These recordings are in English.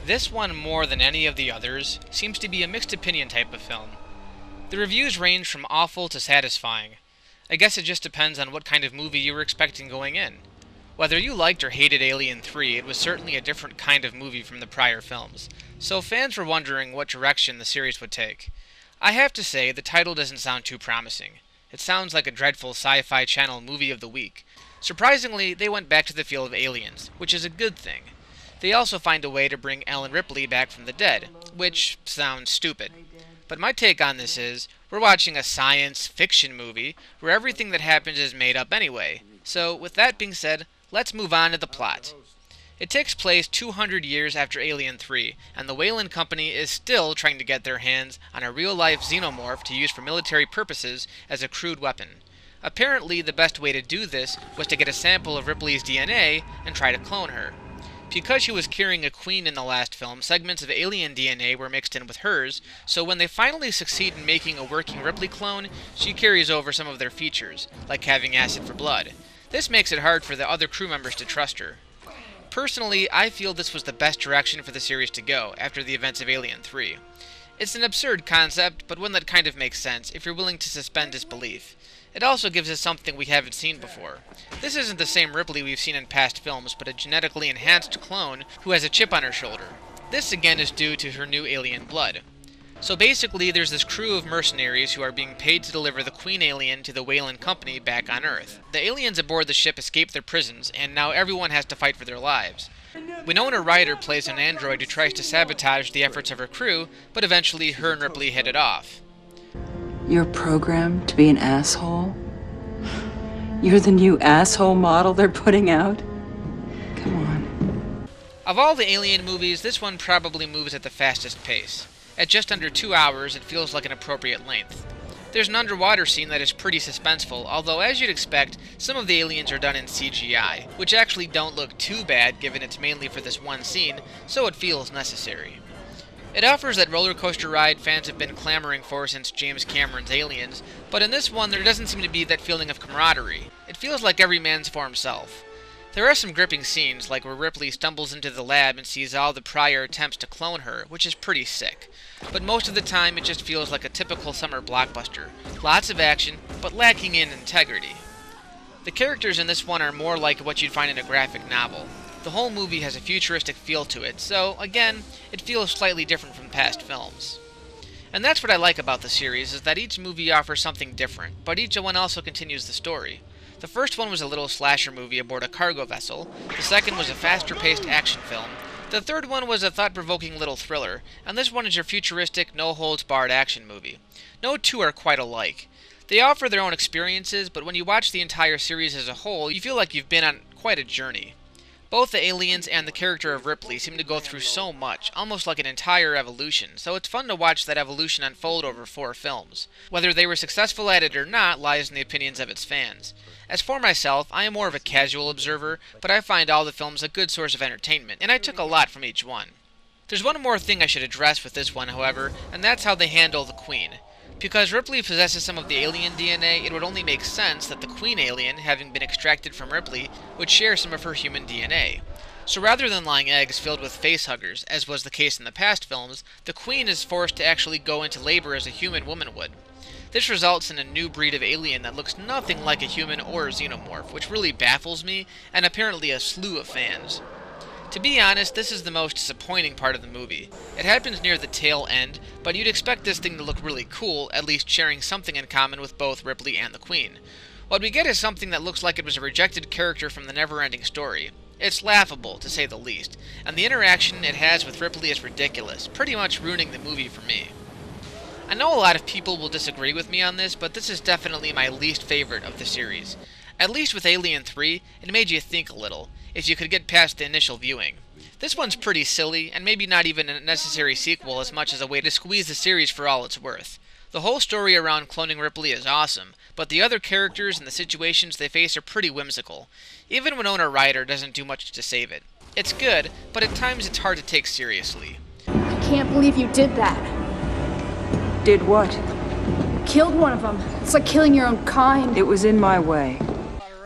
This one, more than any of the others, seems to be a mixed opinion type of film. The reviews range from awful to satisfying. I guess it just depends on what kind of movie you were expecting going in. Whether you liked or hated Alien 3, it was certainly a different kind of movie from the prior films, so fans were wondering what direction the series would take. I have to say, the title doesn't sound too promising. It sounds like a dreadful Sci-Fi Channel movie of the week. Surprisingly, they went back to the feel of Aliens, which is a good thing. They also find a way to bring Ellen Ripley back from the dead, which sounds stupid. But my take on this is, we're watching a science fiction movie where everything that happens is made up anyway. So, with that being said, let's move on to the plot. It takes place 200 years after Alien 3, and the Weyland Company is still trying to get their hands on a real-life xenomorph to use for military purposes as a crude weapon. Apparently, the best way to do this was to get a sample of Ripley's DNA and try to clone her. Because she was carrying a queen in the last film, segments of alien DNA were mixed in with hers, so when they finally succeed in making a working Ripley clone, she carries over some of their features, like having acid for blood. This makes it hard for the other crew members to trust her. Personally, I feel this was the best direction for the series to go after the events of Alien 3. It's an absurd concept, but one that kind of makes sense if you're willing to suspend disbelief. It also gives us something we haven't seen before. This isn't the same Ripley we've seen in past films, but a genetically enhanced clone who has a chip on her shoulder. This again is due to her new alien blood. So basically, there's this crew of mercenaries who are being paid to deliver the Queen alien to the Weyland Company back on Earth. The aliens aboard the ship escape their prisons, and now everyone has to fight for their lives. Winona Ryder plays an android who tries to sabotage the efforts of her crew, but eventually her and Ripley hit it off. You're programmed to be an asshole? You're the new asshole model they're putting out? Come on. Of all the Alien movies, this one probably moves at the fastest pace. At just under 2 hours, it feels like an appropriate length. There's an underwater scene that is pretty suspenseful, although as you'd expect, some of the aliens are done in CGI, which actually don't look too bad given it's mainly for this one scene, so it feels necessary. It offers that roller coaster ride fans have been clamoring for since James Cameron's Aliens, but in this one there doesn't seem to be that feeling of camaraderie. It feels like every man's for himself. There are some gripping scenes, like where Ripley stumbles into the lab and sees all the prior attempts to clone her, which is pretty sick. But most of the time it just feels like a typical summer blockbuster. Lots of action, but lacking in integrity. The characters in this one are more like what you'd find in a graphic novel. The whole movie has a futuristic feel to it, so, again, it feels slightly different from past films. And that's what I like about the series, is that each movie offers something different, but each one also continues the story. The first one was a little slasher movie aboard a cargo vessel, the second was a faster-paced action film, the third one was a thought-provoking little thriller, and this one is your futuristic, no-holds-barred action movie. No two are quite alike. They offer their own experiences, but when you watch the entire series as a whole, you feel like you've been on quite a journey. Both the aliens and the character of Ripley seem to go through so much, almost like an entire evolution, so it's fun to watch that evolution unfold over 4 films. Whether they were successful at it or not lies in the opinions of its fans. As for myself, I am more of a casual observer, but I find all the films a good source of entertainment, and I took a lot from each one. There's one more thing I should address with this one, however, and that's how they handle the Queen. Because Ripley possesses some of the alien DNA, it would only make sense that the Queen alien, having been extracted from Ripley, would share some of her human DNA. So rather than lying eggs filled with facehuggers, as was the case in the past films, the Queen is forced to actually go into labor as a human woman would. This results in a new breed of alien that looks nothing like a human or a xenomorph, which really baffles me, and apparently a slew of fans. To be honest, this is the most disappointing part of the movie. It happens near the tail end, but you'd expect this thing to look really cool, at least sharing something in common with both Ripley and the Queen. What we get is something that looks like it was a rejected character from the never-ending story. It's laughable, to say the least, and the interaction it has with Ripley is ridiculous, pretty much ruining the movie for me. I know a lot of people will disagree with me on this, but this is definitely my least favorite of the series. At least with Alien 3, it made you think a little, if you could get past the initial viewing. This one's pretty silly, and maybe not even a necessary sequel as much as a way to squeeze the series for all it's worth. The whole story around cloning Ripley is awesome, but the other characters and the situations they face are pretty whimsical. Even Winona Ryder doesn't do much to save it. It's good, but at times it's hard to take seriously. I can't believe you did that. Did what? Killed one of them. It's like killing your own kind. It was in my way.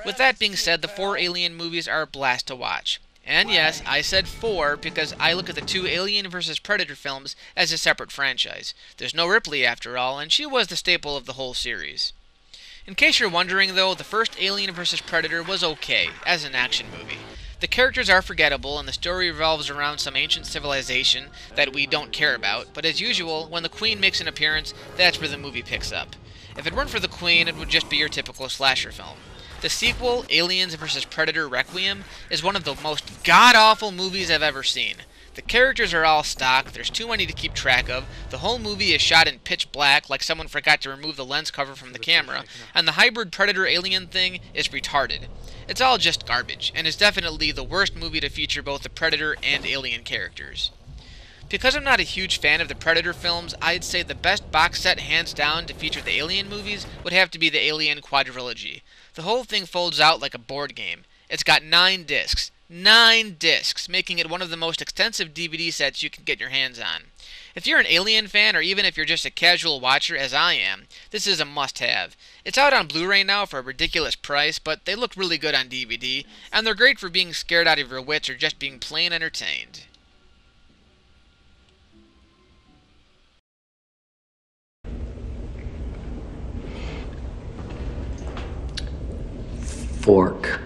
With that being said, the 4 Alien movies are a blast to watch. And yes, I said 4 because I look at the two Alien vs. Predator films as a separate franchise. There's no Ripley after all, and she was the staple of the whole series. In case you're wondering though, the first Alien vs. Predator was okay, as an action movie. The characters are forgettable, and the story revolves around some ancient civilization that we don't care about, but as usual, when the Queen makes an appearance, that's where the movie picks up. If it weren't for the Queen, it would just be your typical slasher film. The sequel, Aliens vs. Predator Requiem, is one of the most god-awful movies I've ever seen. The characters are all stock, there's too many to keep track of, the whole movie is shot in pitch black like someone forgot to remove the lens cover from the camera, and the hybrid Predator-Alien thing is retarded. It's all just garbage, and is definitely the worst movie to feature both the Predator and Alien characters. Because I'm not a huge fan of the Predator films, I'd say the best box set hands down to feature the Alien movies would have to be the Alien Quadrilogy. The whole thing folds out like a board game. It's got 9 discs. 9 discs, making it one of the most extensive DVD sets you can get your hands on. If you're an Alien fan, or even if you're just a casual watcher as I am, this is a must-have. It's out on Blu-ray now for a ridiculous price, but they look really good on DVD, and they're great for being scared out of your wits or just being plain entertained. Fork.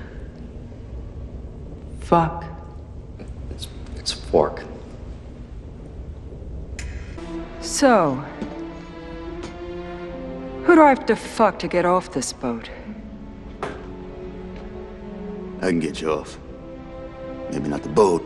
Fuck. It's fork. So, who do I have to fuck to get off this boat? I can get you off. Maybe not the boat,